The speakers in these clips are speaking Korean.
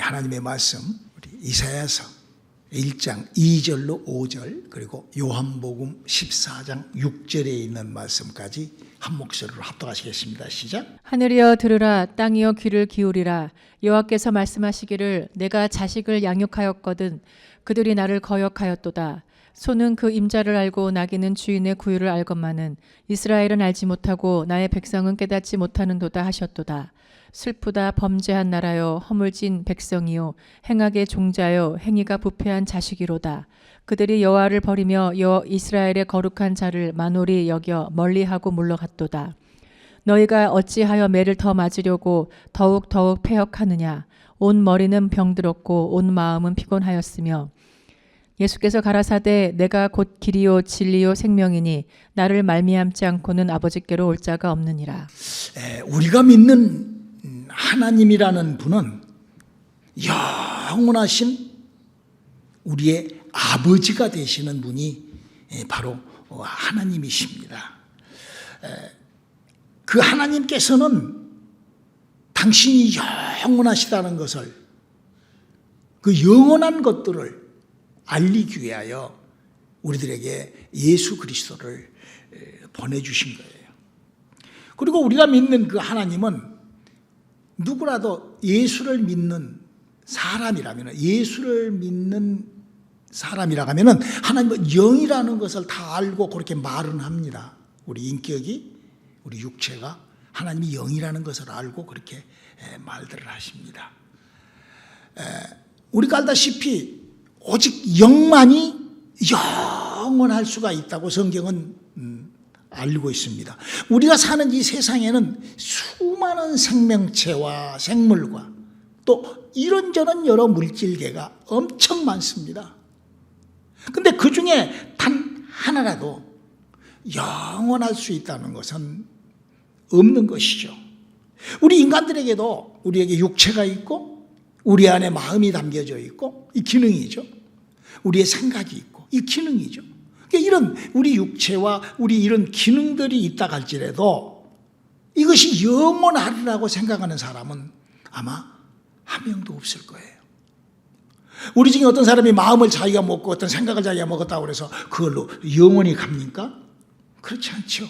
하나님의 말씀 우리 이사야서 1장 2절로 5절 그리고 요한복음 14장 6절에 있는 말씀까지 한 목소리로 합독하시겠습니다. 시작. 하늘이여 들으라, 땅이여 귀를 기울이라. 여호와께서 말씀하시기를 내가 자식을 양육하였거든 그들이 나를 거역하였도다. 소는 그 임자를 알고 나귀는 주인의 구유를 알건만은 이스라엘은 알지 못하고 나의 백성은 깨닫지 못하는도다 하셨도다. 슬프다 범죄한 나라요 허물진 백성이요 행악의 종자요 행위가 부패한 자식이로다. 그들이 여호와를 버리며 이스라엘의 거룩한 자를 만홀히 여겨 멀리하고 물러갔도다. 너희가 어찌하여 매를 더 맞으려고 더욱 패역하느냐. 온 머리는 병들었고 온 마음은 피곤하였으며 예수께서 가라사대 내가 곧 길이요 진리요 생명이니 나를 말미암지 않고는 아버지께로 올 자가 없느니라. 우리가 믿는 하나님이라는 분은 영원하신 우리의 아버지가 되시는 분이 바로 하나님이십니다. 그 하나님께서는 당신이 영원하시다는 것을, 그 영원한 것들을 알리기 위하여 우리들에게 예수 그리스도를 보내주신 거예요. 그리고 우리가 믿는 그 하나님은 누구라도 예수를 믿는 사람이라면, 하나님은 영이라는 것을 다 알고 그렇게 말은 합니다. 우리 인격이, 우리 육체가 하나님이 영이라는 것을 알고 그렇게 말들을 하십니다. 우리가 알다시피 오직 영만이 영원할 수가 있다고 성경은 알고 있습니다. 우리가 사는 이 세상에는 수많은 생명체와 생물과 또 이런저런 여러 물질계가 엄청 많습니다. 근데 그 중에 단 하나라도 영원할 수 있다는 것은 없는 것이죠. 우리 인간들에게도 우리에게 육체가 있고 우리 안에 마음이 담겨져 있고 이 기능이죠. 우리의 생각이 있고 이 기능이죠. 이런 우리 육체와 우리 이런 기능들이 있다 할지라도 이것이 영원하리라고 생각하는 사람은 아마 한 명도 없을 거예요. 우리 중에 어떤 사람이 마음을 자기가 먹고 어떤 생각을 자기가 먹었다고 해서 그걸로 영원히 갑니까? 그렇지 않죠.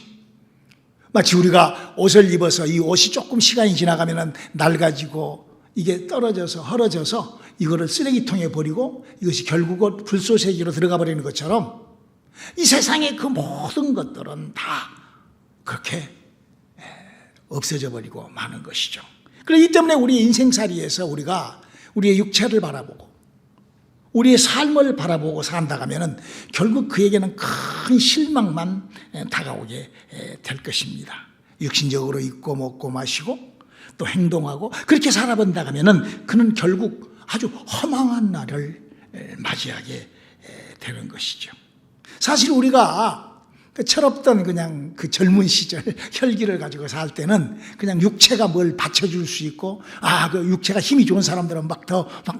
마치 우리가 옷을 입어서 이 옷이 조금 시간이 지나가면 낡아지고 이게 떨어져서 헐어져서 이거를 쓰레기통에 버리고 이것이 결국은 불쏘세기로 들어가 버리는 것처럼 이 세상의 그 모든 것들은 다 그렇게 없어져 버리고 마는 것이죠. 그렇기 때문에 우리 인생살이에서 우리가 우리의 육체를 바라보고 우리의 삶을 바라보고 산다 하면은 결국 그에게는 큰 실망만 다가오게 될 것입니다. 육신적으로 입고 먹고 마시고 또 행동하고 그렇게 살아본다 하면은 그는 결국 아주 허망한 날을 맞이하게 되는 것이죠. 사실 우리가 그 철없던 그냥 그 젊은 시절 혈기를 가지고 살 때는 그냥 육체가 뭘 받쳐줄 수 있고 그 육체가 힘이 좋은 사람들은 막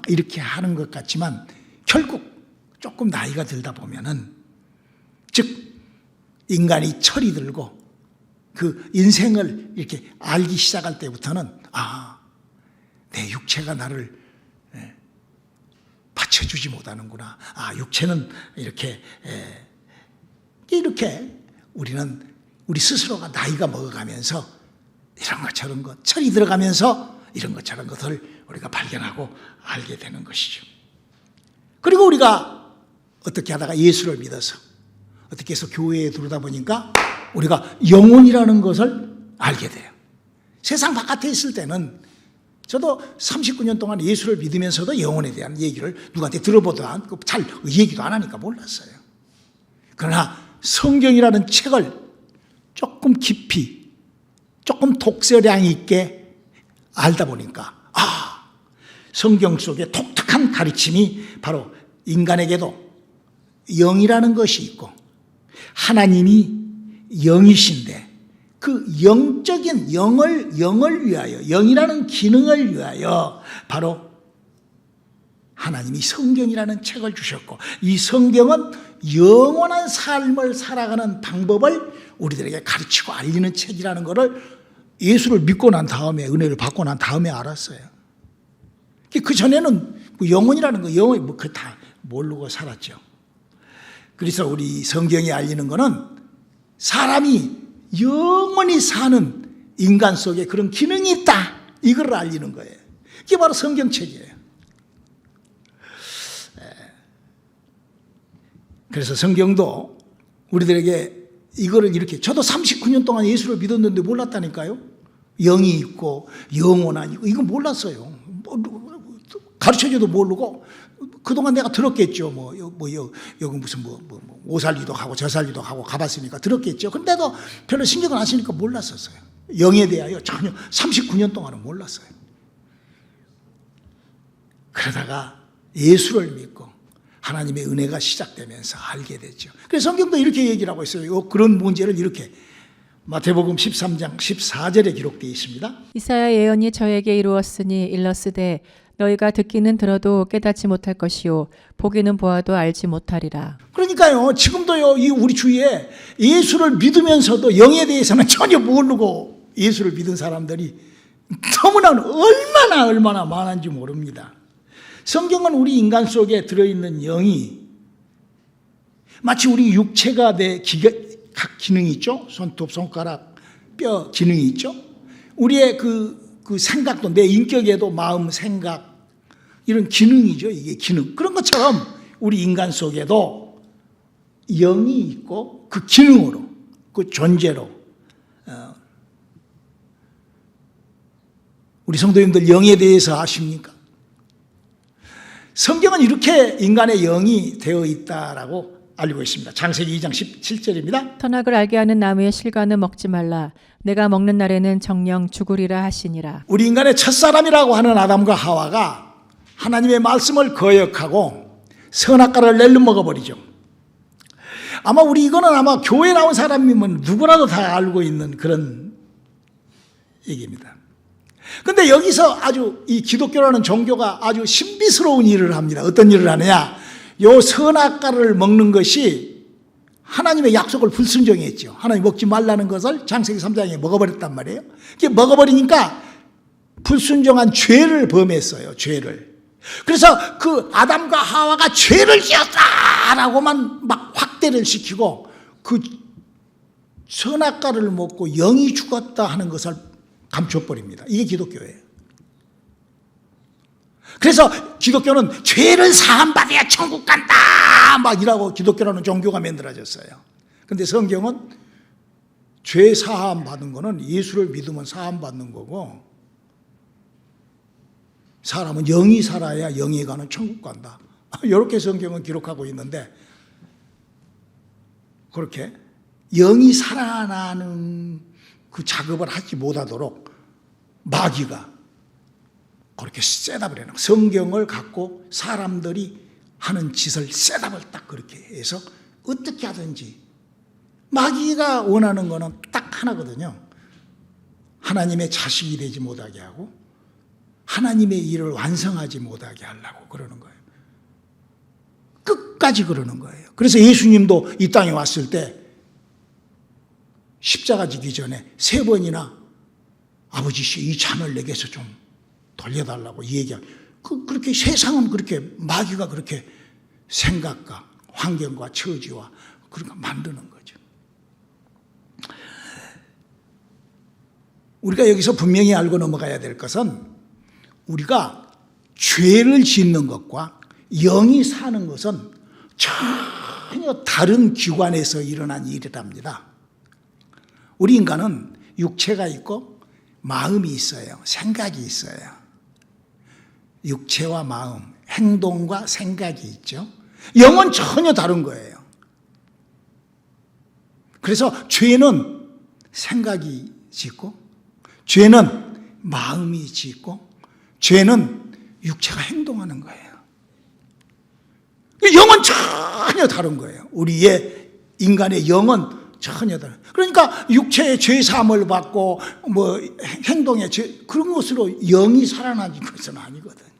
이렇게 하는 것 같지만 결국 조금 나이가 들다 보면은 즉 인간이 철이 들고 그 인생을 이렇게 알기 시작할 때부터는 내 육체가 나를 받쳐주지 못하는구나. 육체는 이렇게 우리는 우리 스스로가 나이가 먹어가면서 이런 것 저런 것 철이 들어가면서 이런 것 저런 것을 우리가 발견하고 알게 되는 것이죠. 그리고 우리가 어떻게 하다가 예수를 믿어서 어떻게 해서 교회에 들어오다 보니까 우리가 영혼이라는 것을 알게 돼요. 세상 바깥에 있을 때는 저도 39년 동안 예수를 믿으면서도 영혼에 대한 얘기를 누구한테 들어보도 않고 잘 얘기도 안 하니까 몰랐어요. 그러나 성경이라는 책을 조금 깊이 조금 독서량 있게 알다 보니까 성경 속에 독특한 가르침이 바로 인간에게도 영이라는 것이 있고 하나님이 영이신데 그 영적인 영을 위하여 영이라는 기능을 위하여 바로 하나님이 성경이라는 책을 주셨고 이 성경은 영원한 삶을 살아가는 방법을 우리들에게 가르치고 알리는 책이라는 것을 예수를 믿고 난 다음에 은혜를 받고 난 다음에 알았어요. 그 전에는 뭐 영혼이라는 거, 영혼이 뭐 그 다 모르고 살았죠. 그래서 우리 성경이 알리는 거는 사람이 영원히 사는 인간 속에 그런 기능이 있다. 이걸 알리는 거예요. 이게 바로 성경책이에요. 그래서 성경도 우리들에게 이거를 이렇게, 저도 39년 동안 예수를 믿었는데 몰랐다니까요. 영이 있고 영원한, 이거 몰랐어요. 가르쳐줘도 모르고 그동안 내가 들었겠죠. 여기 무슨 오살리도 하고 저살리도 하고 가봤으니까 들었겠죠. 근데도 별로 신경을 안 쓰니까 몰랐었어요. 영에 대하여 전혀 39년 동안은 몰랐어요. 그러다가 예수를 믿고 하나님의 은혜가 시작되면서 알게 됐죠. 그래서 성경도 이렇게 얘기를 하고 있어요. 그런 문제를 이렇게 마태복음 13장 14절에 기록되어 있습니다. 이사야 예언이 저에게 이루었으니 일러스되 너희가 듣기는 들어도 깨닫지 못할 것이요 보기는 보아도 알지 못하리라. 그러니까요, 지금도요, 이 우리 주위에 예수를 믿으면서도 영에 대해서는 전혀 모르고 예수를 믿은 사람들이 너무나 얼마나 많은지 모릅니다. 성경은 우리 인간 속에 들어있는 영이 마치 우리 육체가 각 기능이 있죠. 손톱, 손가락, 뼈 기능이 있죠. 우리의 그 생각도, 내 인격에도 마음, 생각, 이런 기능이죠. 이게 기능. 그런 것처럼 우리 인간 속에도 영이 있고 그 기능으로, 그 존재로, 우리 성도님들 영에 대해서 아십니까? 성경은 이렇게 인간의 영이 되어 있다라고 알리고 있습니다. 창세기 2장 17절입니다. 선악을 알게 하는 나무의 실과는 먹지 말라. 내가 먹는 날에는 정녕 죽으리라 하시니라. 우리 인간의 첫사람이라고 하는 아담과 하와가 하나님의 말씀을 거역하고 선악과를 낼름 먹어버리죠. 아마 이거는 아마 교회 나온 사람이면 누구라도 다 알고 있는 그런 얘기입니다. 근데 여기서 아주 이 기독교라는 종교가 아주 신비스러운 일을 합니다. 어떤 일을 하느냐? 요 선악과를 먹는 것이 하나님의 약속을 불순종했죠. 하나님 먹지 말라는 것을 창세기 3장에 먹어버렸단 말이에요. 이게 먹어버리니까 불순종한 죄를 범했어요. 죄를. 그래서 그 아담과 하와가 죄를 지었다라고만 막 확대를 시키고 그 선악과를 먹고 영이 죽었다 하는 것을 감춰버립니다. 이게 기독교예요. 그래서 기독교는 죄를 사함받아야 천국 간다 막 이라고 기독교라는 종교가 만들어졌어요. 그런데 성경은 죄 사함받은 거는 예수를 믿으면 사함받는 거고 사람은 영이 살아야 영에 가는 천국 간다. 이렇게 성경은 기록하고 있는데 그렇게 영이 살아나는 그 작업을 하지 못하도록 마귀가 그렇게 셋업을 해놓고 성경을 갖고 사람들이 하는 짓을 셋업을 딱 그렇게 해서 어떻게 하든지 마귀가 원하는 거는 딱 하나거든요. 하나님의 자식이 되지 못하게 하고 하나님의 일을 완성하지 못하게 하려고 그러는 거예요. 끝까지 그러는 거예요. 그래서 예수님도 이 땅에 왔을 때 십자가 지기 전에 3번이나 아버지씨 이 잔을 내게서 좀 돌려달라고 얘기하고 그렇게 세상은 그렇게 마귀가 그렇게 생각과 환경과 처지와 그렇게 만드는 거죠. 우리가 여기서 분명히 알고 넘어가야 될 것은 우리가 죄를 짓는 것과 영이 사는 것은 전혀 다른 기관에서 일어난 일이랍니다. 우리 인간은 육체가 있고 마음이 있어요. 생각이 있어요. 육체와 마음, 행동과 생각이 있죠. 영은 전혀 다른 거예요. 그래서 죄는 생각이 짓고 죄는 마음이 짓고 죄는 육체가 행동하는 거예요. 영은 전혀 다른 거예요. 우리의 인간의 영은 전혀 다른. 그러니까 육체의 죄 사함을 받고 행동의 죄 그런 것으로 영이 살아나는 것은 아니거든.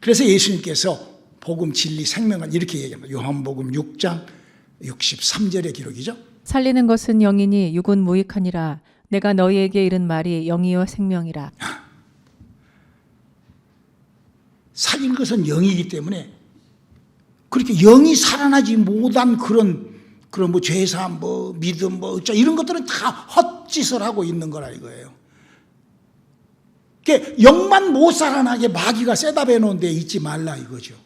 그래서 예수님께서 복음 진리 생명을 이렇게 얘기합니다. 요한복음 6장 63절의 기록이죠. 살리는 것은 영이니 육은 무익하니라. 내가 너희에게 이른 말이 영이요 생명이라. 살릴 것은 영이기 때문에 그렇게 영이 살아나지 못한 그런 뭐 죄사함, 뭐 믿음, 뭐 어쩌 이런 것들은 다 헛짓을 하고 있는 거라 이거예요. 그러니까 영만 못 살아나게 마귀가 셋업해 놓은 데 있지 말라 이거죠.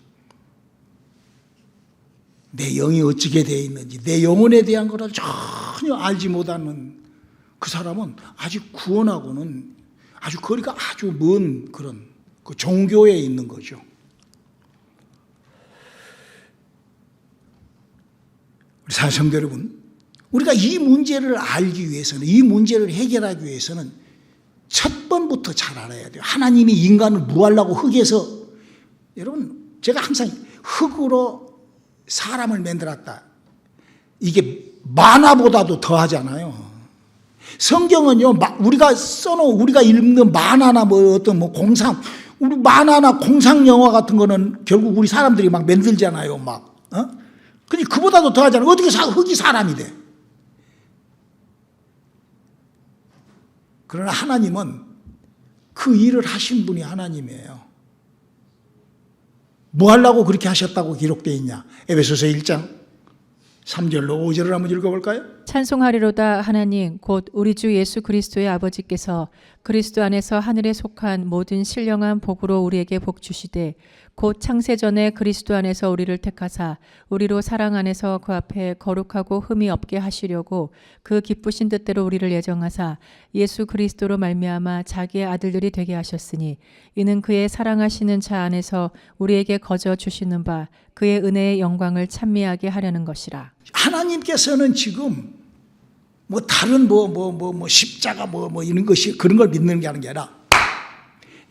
내 영이 어찌게 되어 있는지, 내 영혼에 대한 것을 전혀 알지 못하는 그 사람은 아직 구원하고는 아주 거리가 아주 먼 그런 그 종교에 있는 거죠. 우리 사성도 여러분, 우리가 이 문제를 알기 위해서는, 이 문제를 해결하기 위해서는 첫 번부터 잘 알아야 돼요. 하나님이 인간을 뭐 하려고 흙에서, 여러분 제가 항상 흙으로 사람을 만들었다, 이게 만화보다도 더 하잖아요. 성경은요, 우리가 읽는 만화나 뭐 어떤 뭐 공상, 우리 만화나 공상 영화 같은 거는 결국 우리 사람들이 막 만들잖아요, 막. 근데 그보다도 더 하잖아요. 어떻게 흙이 사람이 돼? 그러나 하나님은 그 일을 하신 분이 하나님이에요. 뭐 하려고 그렇게 하셨다고 기록되어 있냐? 에베소서 1장 3절로 5절을 한번 읽어볼까요? 찬송하리로다 하나님 곧 우리 주 예수 그리스도의 아버지께서 그리스도 안에서 하늘에 속한 모든 신령한 복으로 우리에게 복 주시되 곧 창세전에 그리스도 안에서 우리를 택하사 우리로 사랑 안에서 그 앞에 거룩하고 흠이 없게 하시려고 그 기쁘신 뜻대로 우리를 예정하사 예수 그리스도로 말미암아 자기의 아들들이 되게 하셨으니 이는 그의 사랑하시는 자 안에서 우리에게 거저 주시는 바 그의 은혜의 영광을 찬미하게 하려는 것이라. 하나님께서는 지금 뭐 다른 십자가 이런 것이 그런 걸 믿는 게 아니라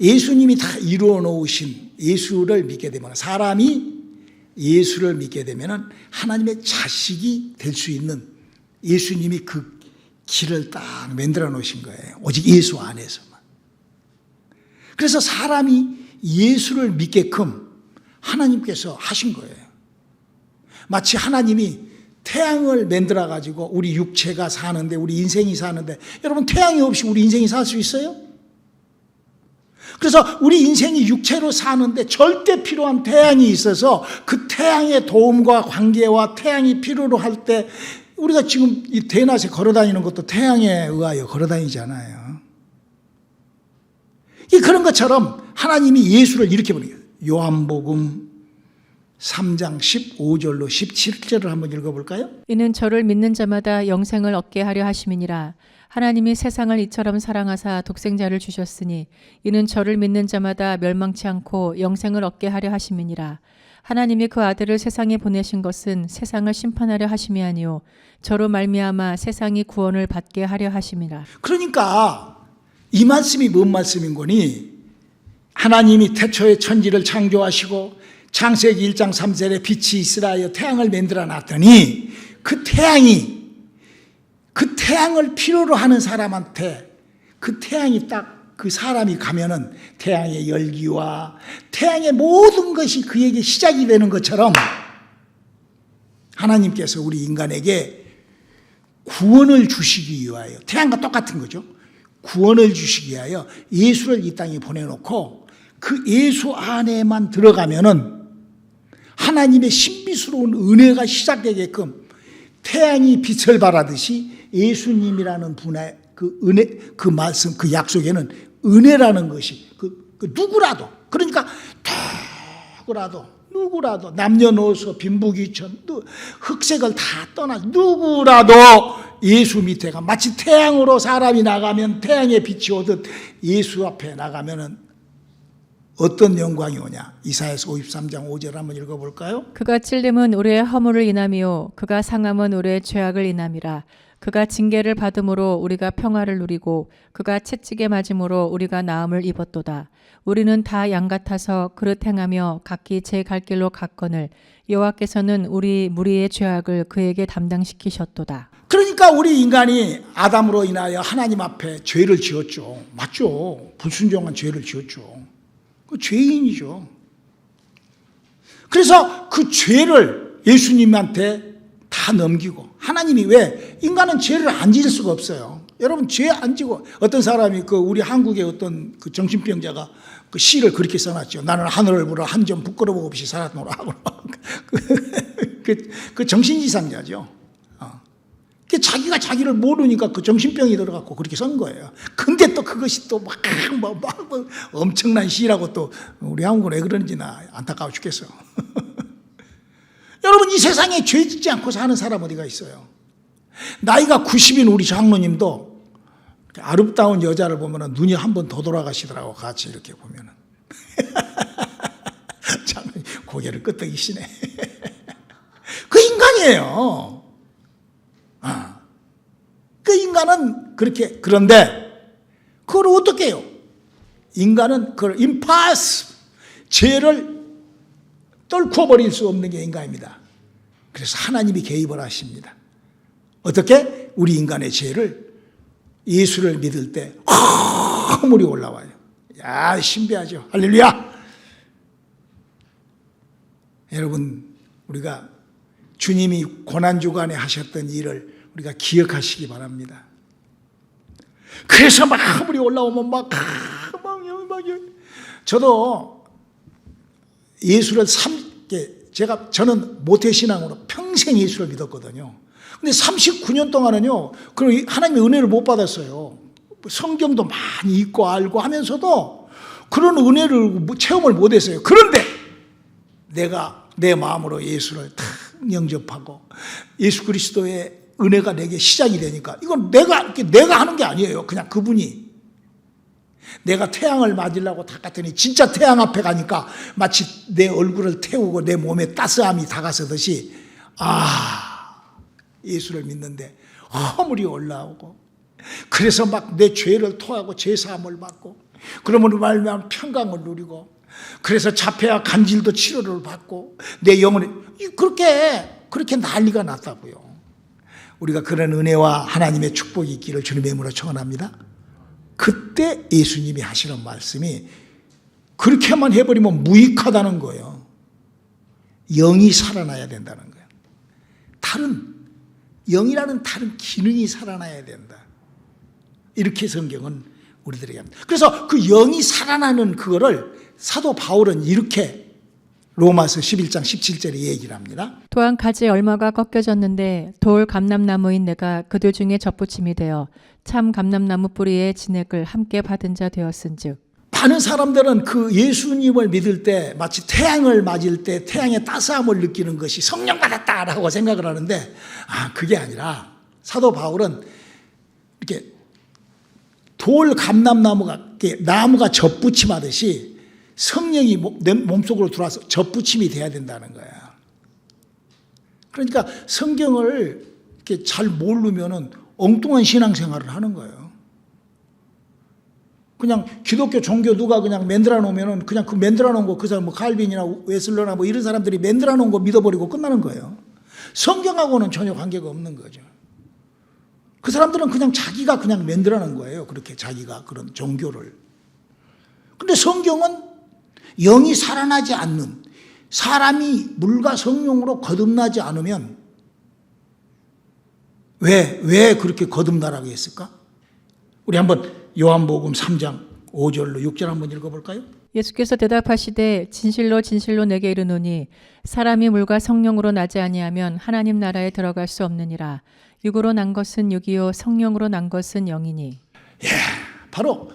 예수님이 다 이루어 놓으신 예수를 믿게 되면, 사람이 예수를 믿게 되면 하나님의 자식이 될 수 있는 예수님이 그 길을 딱 만들어 놓으신 거예요. 오직 예수 안에서만. 그래서 사람이 예수를 믿게끔 하나님께서 하신 거예요. 마치 하나님이 태양을 만들어 가지고 우리 육체가 사는데, 우리 인생이 사는데, 여러분 태양이 없이 우리 인생이 살 수 있어요? 그래서 우리 인생이 육체로 사는데 절대 필요한 태양이 있어서 그 태양의 도움과 관계와 태양이 필요로 할 때 우리가 지금 이 대낮에 걸어다니는 것도 태양에 의하여 걸어다니잖아요. 그런 것처럼 하나님이 예수를 이렇게 보내요. 요한복음 3장 15절로 17절을 한번 읽어볼까요? 이는 저를 믿는 자마다 영생을 얻게 하려 하심이니라. 하나님이 세상을 이처럼 사랑하사 독생자를 주셨으니 이는 저를 믿는 자마다 멸망치 않고 영생을 얻게 하려 하심이니라. 하나님이 그 아들을 세상에 보내신 것은 세상을 심판하려 하심이 아니요 저로 말미암아 세상이 구원을 받게 하려 하심이라. 그러니까 이 말씀이 뭔 말씀인 거니? 하나님이 태초에 천지를 창조하시고 창세기 1장 3절에 빛이 있으라 하여 태양을 만들어 놨더니 그 태양을 필요로 하는 사람한테 그 태양이 딱 그 사람이 가면은 태양의 열기와 태양의 모든 것이 그에게 시작이 되는 것처럼 하나님께서 우리 인간에게 구원을 주시기 위하여, 태양과 똑같은 거죠. 구원을 주시기 위하여 예수를 이 땅에 보내놓고 그 예수 안에만 들어가면은 하나님의 신비스러운 은혜가 시작되게끔 태양이 빛을 발하듯이 예수님이라는 분의 그 은혜, 그 말씀, 그 약속에는 은혜라는 것이 누구라도, 그러니까 누구라도 남녀노소 빈부귀천 흑색을 다 떠나 누구라도 예수 밑에 가, 마치 태양으로 사람이 나가면 태양의 빛이 오듯 예수 앞에 나가면은 어떤 영광이 오냐? 이사야서 53장 5절 한번 읽어볼까요? 그가 찔림은 우리의 허물을 인함이요 그가 상함은 우리의 죄악을 인함이라. 그가 징계를 받음으로 우리가 평화를 누리고 그가 채찍에 맞음으로 우리가 나음을 입었도다. 우리는 다 양 같아서 그릇 행하며 각기 제 갈 길로 갔거늘 여호와께서는 우리 무리의 죄악을 그에게 담당시키셨도다. 그러니까 우리 인간이 아담으로 인하여 하나님 앞에 죄를 지었죠. 맞죠? 불순종한 죄를 지었죠. 그 죄인이죠. 그래서 그 죄를 예수님한테 다 넘기고, 하나님이 왜? 인간은 죄를 안 지을 수가 없어요. 여러분 죄 안 지고 어떤 사람이 우리 한국의 어떤 정신병자가 시를 그렇게 써놨죠. 나는 하늘을 보러 한 점 부끄러움 없이 살았노라 하고 그 정신이상자죠. 자기가 자기를 모르니까 정신병이 들어갖고 그렇게 쓴 거예요. 근데 또 그것이 또 막 엄청난 시라고 또 우리 한국은 왜 그런지 나 안타까워 죽겠어. 여러분 이 세상에 죄 짓지 않고 사는 사람 어디가 있어요? 나이가 90인 우리 장로님도 아름다운 여자를 보면 눈이 한 번 더 돌아가시더라고. 같이 이렇게 보면은. 장로님 고개를 끄덕이시네. 그 인간이에요. 그 인간은 그런데 그걸 어떻게 해요? 인간은 그걸 impossible, 죄를 떨구어 버릴 수 없는 게 인간입니다. 그래서 하나님이 개입을 하십니다. 어떻게? 우리 인간의 죄를 예수를 믿을 때 화물이 올라와요. 야, 신비하죠. 할렐루야. 여러분, 우리가 주님이 고난주간에 하셨던 일을 우리가 기억하시기 바랍니다. 그래서 막 화물이 올라오면 저도 예수를 저는 모태신앙으로 평생 예수를 믿었거든요. 근데 39년 동안은요, 하나님의 은혜를 못 받았어요. 성경도 많이 읽고 알고 하면서도 그런 은혜를 체험을 못 했어요. 그런데 내가 내 마음으로 예수를 탁 영접하고 예수 그리스도의 은혜가 내게 시작이 되니까 이건 내가 하는 게 아니에요. 그냥 그분이. 내가 태양을 맞으려고 닦았더니 진짜 태양 앞에 가니까 마치 내 얼굴을 태우고 내 몸에 따스함이 다가서듯이 예수를 믿는데 허물이 올라오고 그래서 막 내 죄를 토하고 죄사함을 받고 그러므로 말미암아 평강을 누리고 그래서 자폐와 간질도 치료를 받고 내 영혼이 그렇게 난리가 났다고요. 우리가 그런 은혜와 하나님의 축복이 있기를 주님의 이름으로 축원합니다. 그때 예수님이 하시는 말씀이 그렇게만 해버리면 무익하다는 거예요. 영이 살아나야 된다는 거예요. 영이라는 다른 기능이 살아나야 된다. 이렇게 성경은 우리들에게 합니다. 그래서 그 영이 살아나는 그거를 사도 바울은 이렇게 로마서 11장 17절에 얘기를 합니다. 또한 가지 얼마가 꺾여졌는데 돌 감람나무인 내가 그들 중에 접붙임이 되어 참 감람나무 뿌리의 진액을 함께 받은 자 되었은즉. 많은 사람들은 그 예수님을 믿을 때 마치 태양을 맞을 때 태양의 따스함을 느끼는 것이 성령 받았다라고 생각을 하는데 그게 아니라 사도 바울은 이렇게 돌 감람나무가 나무가 접붙임하듯이 성령이 내 몸속으로 들어와서 접붙임이 돼야 된다는 거야. 그러니까 성경을 이렇게 잘 모르면은 엉뚱한 신앙생활을 하는 거예요. 그냥 기독교 종교 누가 그냥 만들어 놓으면은 그냥 그 만들어 놓은 거 그 사람 칼빈이나 웨슬러나 이런 사람들이 만들어 놓은 거 믿어버리고 끝나는 거예요. 성경하고는 전혀 관계가 없는 거죠. 그 사람들은 그냥 자기가 그냥 만들어 놓은 거예요. 그렇게 자기가 그런 종교를. 근데 성경은 영이 살아나지 않는 사람이 물과 성령으로 거듭나지 않으면 왜 그렇게 거듭나라고 했을까? 우리 한번 요한복음 3장 5절로 6절 한번 읽어볼까요? 예수께서 대답하시되 진실로 진실로 내게 이르노니 사람이 물과 성령으로 나지 아니하면 하나님 나라에 들어갈 수 없느니라. 육으로 난 것은 육이요 성령으로 난 것은 영이니. 바로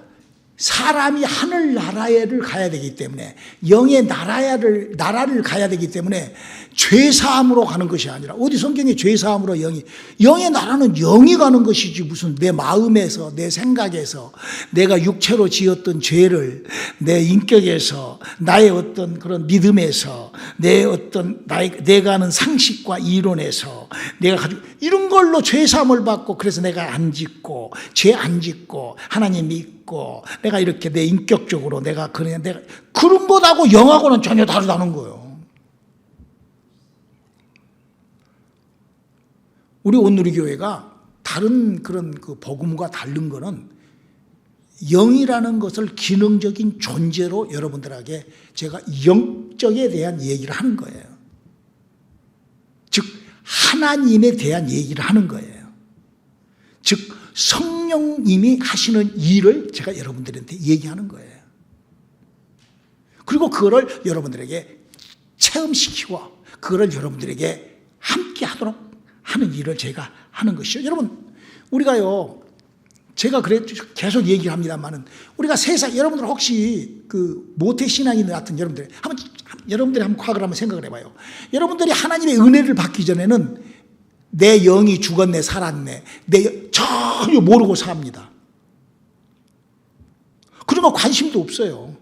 사람이 하늘나라를 가야 되기 때문에 영의 나라를 가야 되기 때문에 죄사함으로 가는 것이 아니라 어디 성경에 죄사함으로 영의 나라는 영이 가는 것이지 무슨 내 마음에서 내 생각에서 내가 육체로 지었던 죄를 내 인격에서 나의 어떤 그런 믿음에서 내가 하는 상식과 이론에서 내가 가지고 이런 걸로 죄사함을 받고 그래서 내가 안 짓고 죄 안 짓고 하나님 믿고 내가 이렇게 내 인격적으로 내가 그런 것하고 영하고는 전혀 다르다는 거예요. 우리 온누리교회가 다른 그런 그 복음과 다른 거는 영이라는 것을 기능적인 존재로 여러분들에게 제가 영적에 대한 얘기를 하는 거예요. 즉 하나님에 대한 얘기를 하는 거예요. 즉 성령님이 하시는 일을 제가 여러분들한테 얘기하는 거예요. 그리고 그거를 여러분들에게 체험시키고 그거를 여러분들에게 함께 하도록 하는 일을 제가 하는 것이죠. 여러분, 우리가요, 제가 계속 얘기를 합니다만은 우리가 세상, 여러분들 혹시 그 모태신앙인 같은 여러분들이 한번 과거를 한번 생각을 해봐요. 여러분들이 하나님의 은혜를 받기 전에는 내 영이 죽었네, 살았네, 전혀 모르고 삽니다. 그런 거 관심도 없어요.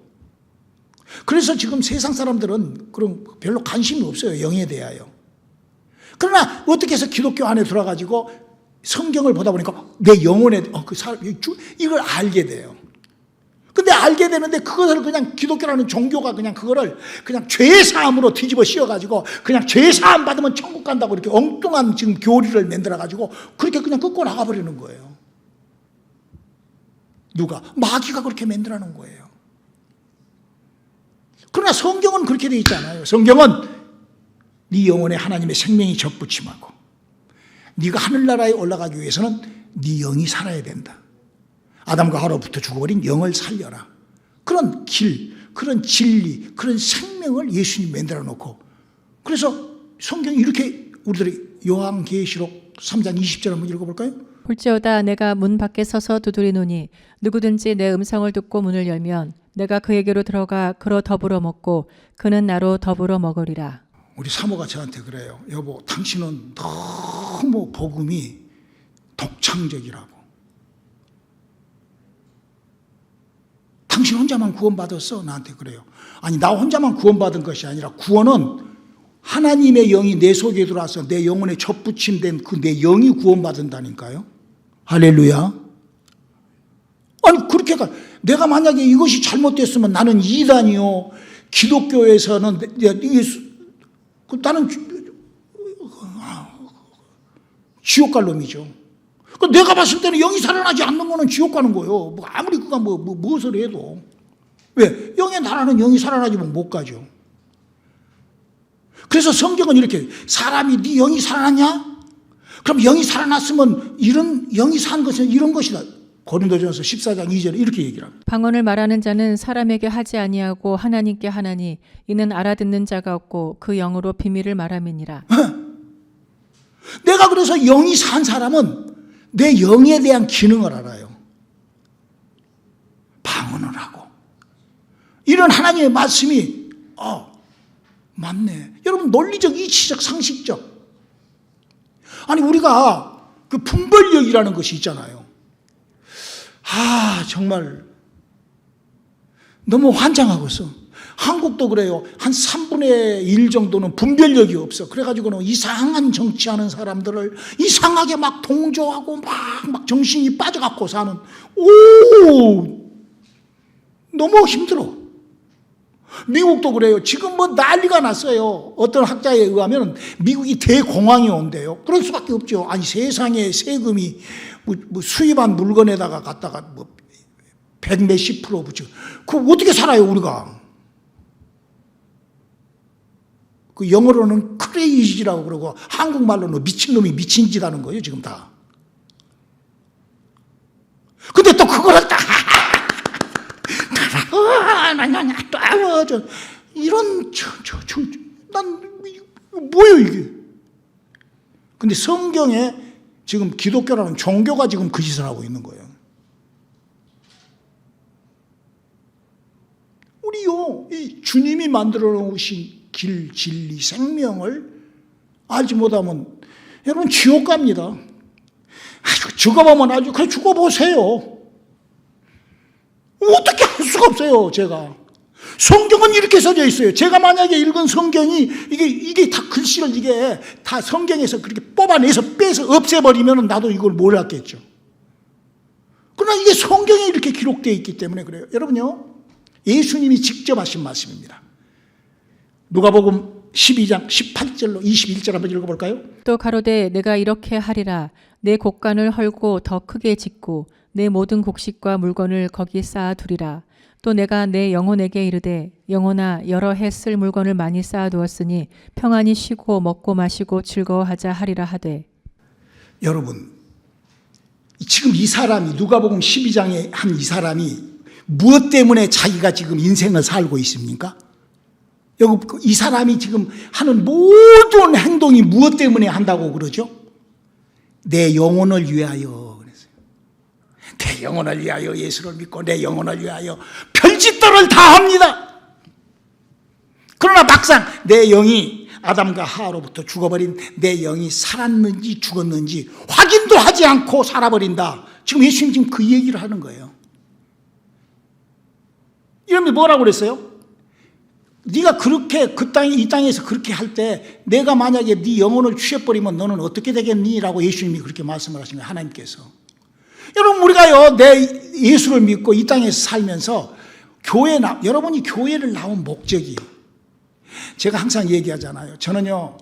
그래서 지금 세상 사람들은 그런 별로 관심이 없어요, 영에 대하여. 그러나 어떻게 해서 기독교 안에 들어가지고 성경을 보다 보니까 내 영혼에 이걸 알게 돼요. 근데 알게 되는데 그것을 그냥 기독교라는 종교가 그냥 그거를 그냥 죄 사함으로 뒤집어 씌워가지고 그냥 죄 사함 받으면 천국 간다고 이렇게 엉뚱한 지금 교리를 만들어가지고 그렇게 그냥 끊고 나가버리는 거예요. 누가? 마귀가 그렇게 만들어 놓은 거예요. 그러나 성경은 그렇게 돼 있잖아요. 성경은 네 영혼에 하나님의 생명이 접붙임하고 네가 하늘나라에 올라가기 위해서는 네 영이 살아야 된다. 아담과 하와부터 죽어버린 영을 살려라. 그런 길, 그런 진리, 그런 생명을 예수님이 만들어 놓고, 그래서 성경이 이렇게 우리들이 요한계시록 3장 20절 한번 읽어볼까요? 볼지어다 내가 문 밖에 서서 두드리노니 누구든지 내 음성을 듣고 문을 열면 내가 그에게로 들어가 그로 더불어 먹고 그는 나로 더불어 먹으리라. 우리 사모가 저한테 그래요. 여보, 당신은 너무 복음이 독창적이라고. 당신 혼자만 구원받았어? 나한테 그래요. 아니, 나 혼자만 구원받은 것이 아니라 구원은 하나님의 영이 내 속에 들어와서 내 영혼에 접붙임된 그 내 영이 구원받는다니까요. 할렐루야. 아니, 그렇게 내가 만약에 이것이 잘못됐으면 나는 이단이요, 기독교에서는 나는 지옥 갈 놈이죠. 내가 봤을 때는 영이 살아나지 않는 거는 지옥 가는 거예요. 아무리 그가 무엇을 해도. 왜? 영에 나라는 영이 살아나지면 못 가죠. 그래서 성경은 이렇게, 사람이 네 영이 살아났냐? 그럼 영이 살아났으면 이런 영이 산 것은 이런 것이다. 고린도전서 14장 2절에 이렇게 얘기를 합니다. 방언을 말하는 자는 사람에게 하지 아니하고 하나님께 하나니 이는 알아듣는 자가 없고 그 영으로 비밀을 말함이니라. 내가 그래서 영이 산 사람은 내 영에 대한 기능을 알아요. 방언을 하고. 이런 하나님의 말씀이 맞네. 여러분, 논리적, 이치적, 상식적. 아니, 우리가 그 분별력이라는 것이 있잖아요. 정말 너무 환장하고서 한국도 그래요. 한 3분의 1 정도는 분별력이 없어. 그래가지고는 이상한 정치하는 사람들을 이상하게 막 동조하고 막 정신이 빠져갖고 사는, 너무 힘들어. 미국도 그래요. 지금 난리가 났어요. 어떤 학자에 의하면 미국이 대공황이 온대요. 그럴 수밖에 없죠. 아니, 세상에 세금이 수입한 물건에다가 갖다가 100 몇십 % 붙여. 그거 어떻게 살아요, 우리가? 그 영어로는 크레이지라고 그러고 한국말로는 미친놈이 미친 짓 하는 거예요, 지금 다. 근데 또 그거를 난 뭐예요, 이게? 근데 성경에 지금 기독교라는 종교가 지금 그 짓을 하고 있는 거예요. 우리요, 이 주님이 만들어 놓으신 길, 진리, 생명을 알지 못하면 여러분 지옥 갑니다. 죽어보면 아주 그래 죽어보세요. 어떻게 할 수가 없어요, 제가. 성경은 이렇게 써져 있어요. 제가 만약에 읽은 성경이 이게 다 글씨를 이게 다 성경에서 그렇게 뽑아내서 빼서 없애버리면 나도 이걸 몰랐겠죠. 그러나 이게 성경에 이렇게 기록되어 있기 때문에 그래요. 여러분요, 예수님이 직접 하신 말씀입니다. 누가복음 12장 18절로 21절 한번 읽어볼까요? 또 가로되 내가 이렇게 하리라. 내 곡간을 헐고 더 크게 짓고 내 모든 곡식과 물건을 거기 쌓아두리라. 또 내가 내 영혼에게 이르되 영혼아 여러 해 쓸 물건을 많이 쌓아두었으니 평안히 쉬고 먹고 마시고 즐거워하자 하리라 하되. 여러분, 지금 이 사람이 누가복음 12장에 한 이 사람이 무엇 때문에 자기가 지금 인생을 살고 있습니까? 여기 이 사람이 지금 하는 모든 행동이 무엇 때문에 한다고 그러죠? 내 영혼을 위하여 그랬어요. 내 영혼을 위하여 예수를 믿고 내 영혼을 위하여 별짓들을 다 합니다. 그러나 막상 내 영이 아담과 하와로부터 죽어버린 내 영이 살았는지 죽었는지 확인도 하지 않고 살아버린다. 지금 예수님 지금 그 얘기를 하는 거예요. 이러면 뭐라고 그랬어요? 네가 그렇게 이 땅에서 그렇게 할 때 내가 만약에 네 영혼을 취해버리면 너는 어떻게 되겠니? 라고 예수님이 그렇게 말씀을 하신 거예요. 하나님께서. 여러분 우리가요 내 예수를 믿고 이 땅에서 살면서 여러분이 교회를 나온 목적이 제가 항상 얘기하잖아요. 저는요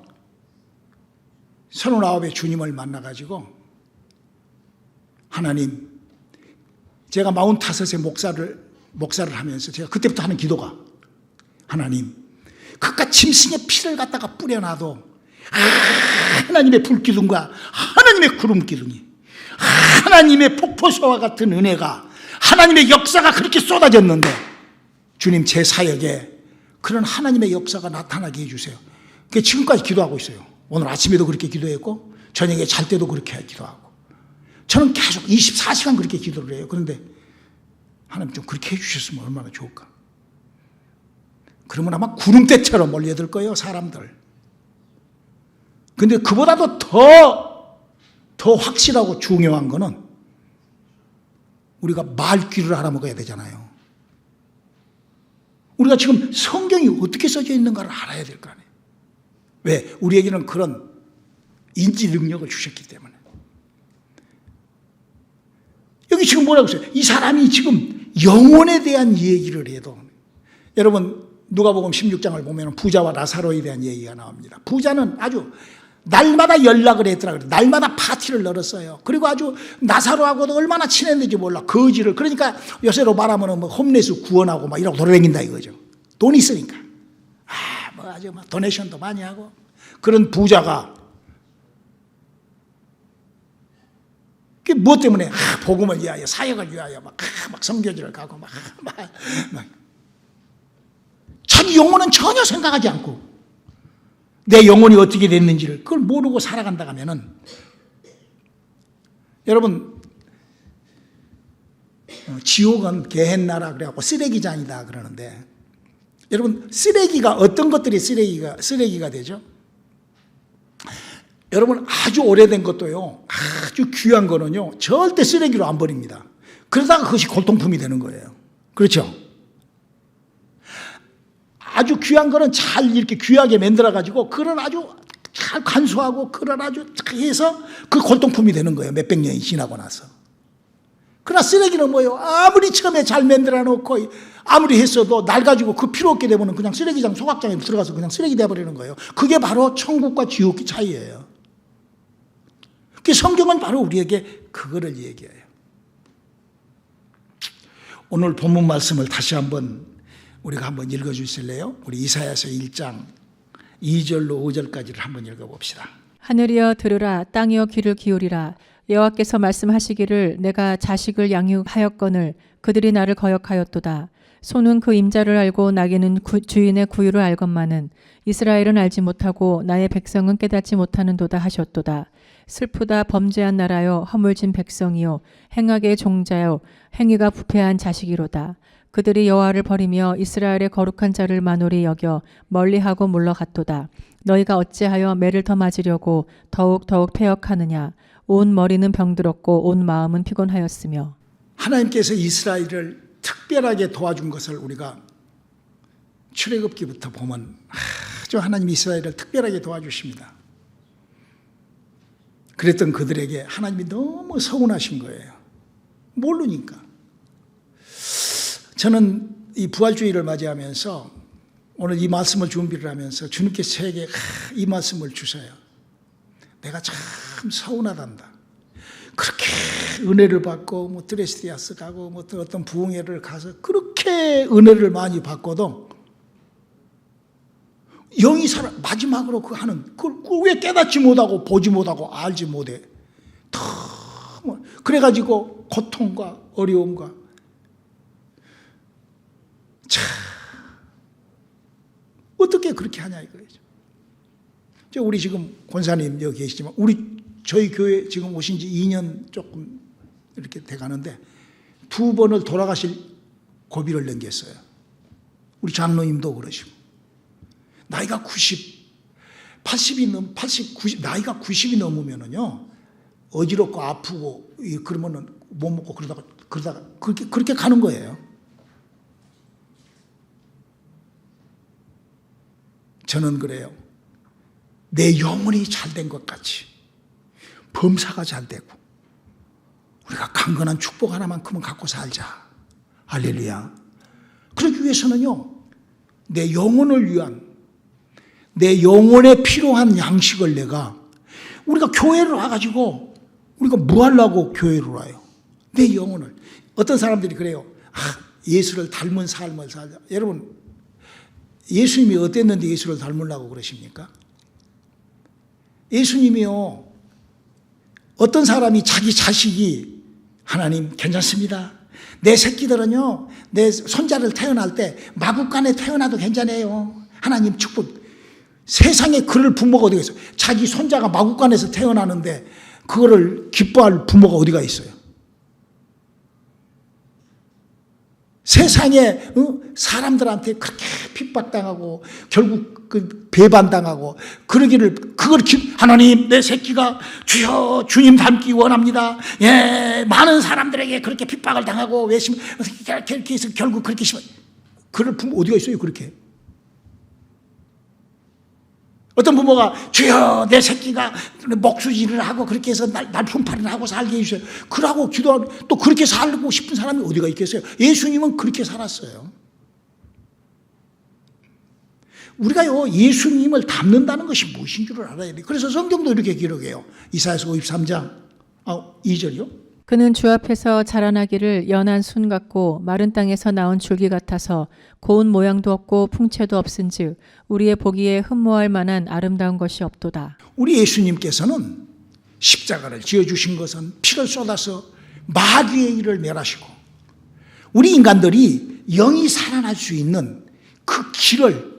39에 주님을 만나가지고 하나님 제가 45세 목사를 하면서 제가 그때부터 하는 기도가 하나님 그깟 짐승의 피를 갖다가 뿌려놔도 하나님의 불기둥과 하나님의 구름기둥이 하나님의 폭포수와 같은 은혜가 하나님의 역사가 그렇게 쏟아졌는데 주님 제 사역에 그런 하나님의 역사가 나타나게 해주세요. 그게 지금까지 기도하고 있어요. 오늘 아침에도 그렇게 기도했고 저녁에 잘 때도 그렇게 기도하고 저는 계속 24시간 그렇게 기도를 해요. 그런데 하나님 좀 그렇게 해주셨으면 얼마나 좋을까. 그러면 아마 구름대처럼 몰려들 거예요 사람들. 근데 그보다도 더 확실하고 중요한 거는 우리가 말귀를 알아먹어야 되잖아요. 우리가 지금 성경이 어떻게 써져 있는가를 알아야 될 거 아니에요. 왜? 우리에게는 그런 인지 능력을 주셨기 때문에. 여기 지금 뭐라고 써요? 이 사람이 지금 영혼에 대한 얘기를 해도 여러분 누가복음 16장을 보면 부자와 나사로에 대한 얘기가 나옵니다. 부자는 아주 날마다 연락을 했더라. 날마다 파티를 열었어요. 그리고 아주 나사로하고도 얼마나 친했는지 몰라. 거지를. 그러니까 요새로 말하면 뭐 홈레스 구원하고 막 이러고 돌아다닌다 이거죠. 돈이 있으니까. 뭐 아주 막 도네이션도 많이 하고. 그런 부자가 그게 무엇 때문에 복음을 위하여 사역을 위하여 막 선교지를 가고 막 자기 영혼은 전혀 생각하지 않고 내 영혼이 어떻게 됐는지를 그걸 모르고 살아간다 하면은 여러분 지옥은 게헨나라 그래갖고 쓰레기장이다 그러는데 여러분 쓰레기가 어떤 것들이 쓰레기가 되죠? 여러분 아주 오래된 것도요 아주 귀한 거는요 절대 쓰레기로 안 버립니다. 그러다가 그것이 골동품이 되는 거예요. 그렇죠? 아주 귀한 거는 잘 이렇게 귀하게 만들어가지고 그걸 아주 잘 간수하고 그걸 아주 해서 그 골동품이 되는 거예요. 몇백 년이 지나고 나서. 그러나 쓰레기는 뭐예요? 아무리 처음에 잘 만들어 놓고 아무리 했어도 날 가지고 그 필요 없게 되면 그냥 쓰레기장 소각장에 들어가서 그냥 쓰레기 돼버리는 거예요. 그게 바로 천국과 지옥의 차이예요. 그 성경은 바로 우리에게 그거를 얘기해요. 오늘 본문 말씀을 다시 한번 우리가 한번 읽어주실래요? 우리 이사야서 1장 2절로 5절까지를 한번 읽어봅시다. 하늘이여 들으라 땅이여 귀를 기울이라 여호와께서 말씀하시기를 내가 자식을 양육하였거늘 그들이 나를 거역하였도다. 소는 그 임자를 알고 나귀는 주인의 구유를 알건만은 이스라엘은 알지 못하고 나의 백성은 깨닫지 못하는도다 하셨도다. 슬프다 범죄한 나라여 허물진 백성이요 행악의 종자요 행위가 부패한 자식이로다. 그들이 여호와를 버리며 이스라엘의 거룩한 자를 만홀히 여겨 멀리하고 물러갔도다. 너희가 어찌하여 매를 더 맞으려고 더욱 패역하느냐. 온 머리는 병들었고 온 마음은 피곤하였으며. 하나님께서 이스라엘을 특별하게 도와준 것을 우리가 출애굽기부터 보면 아주 하나님 이스라엘을 특별하게 도와주십니다. 그랬던 그들에게 하나님이 너무 서운하신 거예요. 모르니까. 저는 이 부활주의를 맞이하면서 오늘 이 말씀을 준비를 하면서 주님께서 저에게 이 말씀을 주셔요. 내가 참 서운하단다. 그렇게 은혜를 받고 뭐 드레스디아스 가고 뭐 어떤 부흥회를 가서 그렇게 은혜를 많이 받고도 영이 마지막으로 그 하는 그걸 왜 깨닫지 못하고 보지 못하고 알지 못해. 그래가지고 고통과 어려움과 참 어떻게 그렇게 하냐 이거죠. 우리 지금 권사님 여기 계시지만 저희 교회 지금 오신 지 2년 조금 이렇게 돼가는데 2번을 돌아가실 고비를 넘겼어요. 우리 장로님도 그러시고 나이가 90이 넘으면은요 어지럽고 아프고 그러면은 못 먹고 그러다가 그렇게 가는 거예요. 저는 그래요. 내 영혼이 잘된 것 같이 범사가 잘 되고 우리가 강건한 축복 하나만큼은 갖고 살자. 할렐루야. 그러기 위해서는요 내 영혼을 위한 내 영혼에 필요한 양식을 우리가 교회를 와가지고 우리가 뭐 하려고 교회를 와요? 내 영혼을. 어떤 사람들이 그래요. 예수를 닮은 삶을 살자. 여러분 예수님이 어땠는데 예수를 닮으려고 그러십니까? 예수님이요 어떤 사람이 자기 자식이 하나님 괜찮습니다. 내 새끼들은요 내 손자를 태어날 때 마구간에 태어나도 괜찮아요. 하나님 축복. 세상에 그럴 부모가 어디가 있어요? 자기 손자가 마구간에서 태어나는데 그거를 기뻐할 부모가 어디가 있어요? 세상에 사람들한테 그렇게 핍박당하고 결국 배반당하고 그러기를 하나님 내 새끼가 주여 주님 닮기 원합니다. 예, 많은 사람들에게 그렇게 핍박을 당하고 그렇게 해서 결국 그렇게 그럴 부모 어디가 있어요? 그렇게 어떤 부모가 주여 내 새끼가 목수질을 하고 그렇게 해서 날 품팔이를 하고 살게 해주세요. 그러고 기도하고 또 그렇게 살고 싶은 사람이 어디가 있겠어요? 예수님은 그렇게 살았어요. 우리가요 예수님을 닮는다는 것이 무엇인 줄을 알아야 돼요. 그래서 성경도 이렇게 기록해요. 이사야서 53장 2절이요. 그는 주 앞에서 자라나기를 연한 순 같고 마른 땅에서 나온 줄기 같아서 고운 모양도 없고 풍채도 없은즉 우리의 보기에 흠모할 만한 아름다운 것이 없도다. 우리 예수님께서는 십자가를 지어주신 것은 피를 쏟아서 마귀의 일을 멸하시고 우리 인간들이 영이 살아날 수 있는 그 길을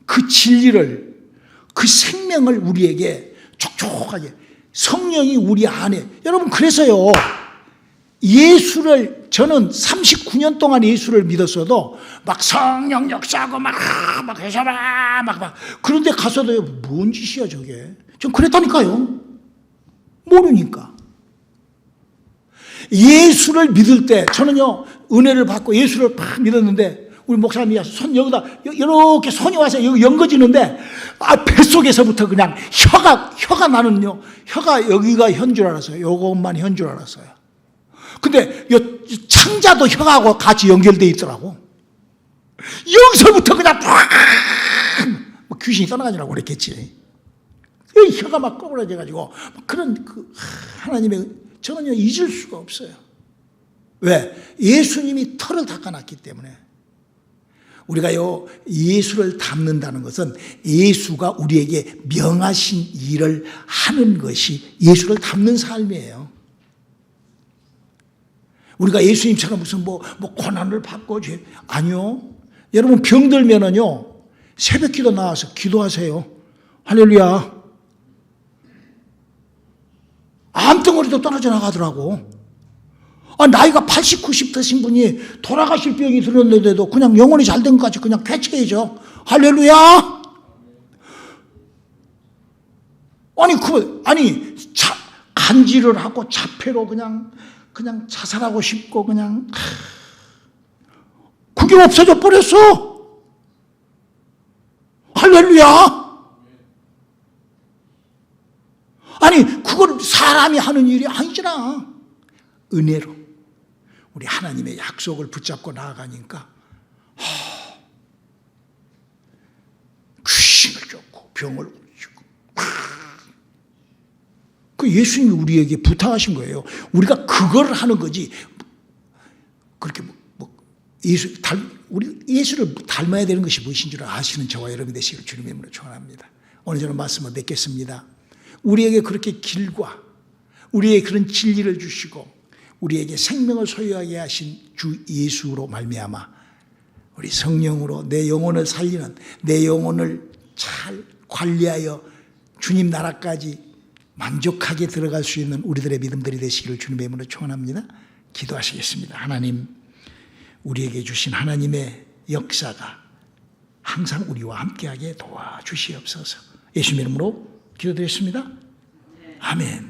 그 진리를 그 생명을 우리에게 촉촉하게 성령이 우리 안에 여러분 그래서요 저는 39년 동안 예수를 믿었어도 막 성령 역사하고 막 해서 막 그런데 가서도 뭔 짓이야 저게 전 그랬다니까요. 모르니까 예수를 믿을 때 저는요 은혜를 받고 예수를 막 믿었는데 우리 목사님이 손 여기다 이렇게 손이 와서 여기 연거지는데 뱃속에서부터 그냥 혀가 나는요 혀가 여기가 현 줄 알았어요. 요것만 현 줄 알았어요. 근데 창자도 혀하고 같이 연결되어 있더라고. 여기서부터 그냥 귀신이 떠나가지라고 그랬겠지. 혀가 막 꺼부러져가지고 그런 하나님의 저는요 잊을 수가 없어요. 왜? 예수님이 털을 닦아놨기 때문에. 우리가요 예수를 닮는다는 것은 예수가 우리에게 명하신 일을 하는 것이 예수를 닮는 삶이에요. 우리가 예수님처럼 무슨 뭐 고난을 받고 아니요. 여러분 병들면은요 새벽 기도 나와서 기도하세요. 할렐루야. 암덩어리도 떨어져 나가더라고. 나이가 80, 90 되신 분이 돌아가실 병이 들었는데도 그냥 영혼이 잘된 것까지 그냥 쾌차해져. 할렐루야. 간질을 하고 자폐로 그냥 자살하고 싶고 그게 없어져 버렸어. 할렐루야. 그걸 사람이 하는 일이 아니잖아. 은혜로 우리 하나님의 약속을 붙잡고 나아가니까 귀신을 쫓고 병을 고치고 그 예수님이 우리에게 부탁하신 거예요. 우리가 그걸 하는 거지. 그렇게 우리 예수를 닮아야 되는 것이 무엇인 줄 아시는 저와 여러분이 되시길 주님의 이름으로 축원합니다. 오늘 저는 말씀을 맺겠습니다. 우리에게 그렇게 길과 우리의 그런 진리를 주시고 우리에게 생명을 소유하게 하신 주 예수로 말미암아 우리 성령으로 내 영혼을 살리는, 내 영혼을 잘 관리하여 주님 나라까지 만족하게 들어갈 수 있는 우리들의 믿음들이 되시기를 주님의 이름으로 축원합니다. 기도하시겠습니다. 하나님, 우리에게 주신 하나님의 역사가 항상 우리와 함께하게 도와주시옵소서. 예수님 이름으로 기도드렸습니다. 아멘.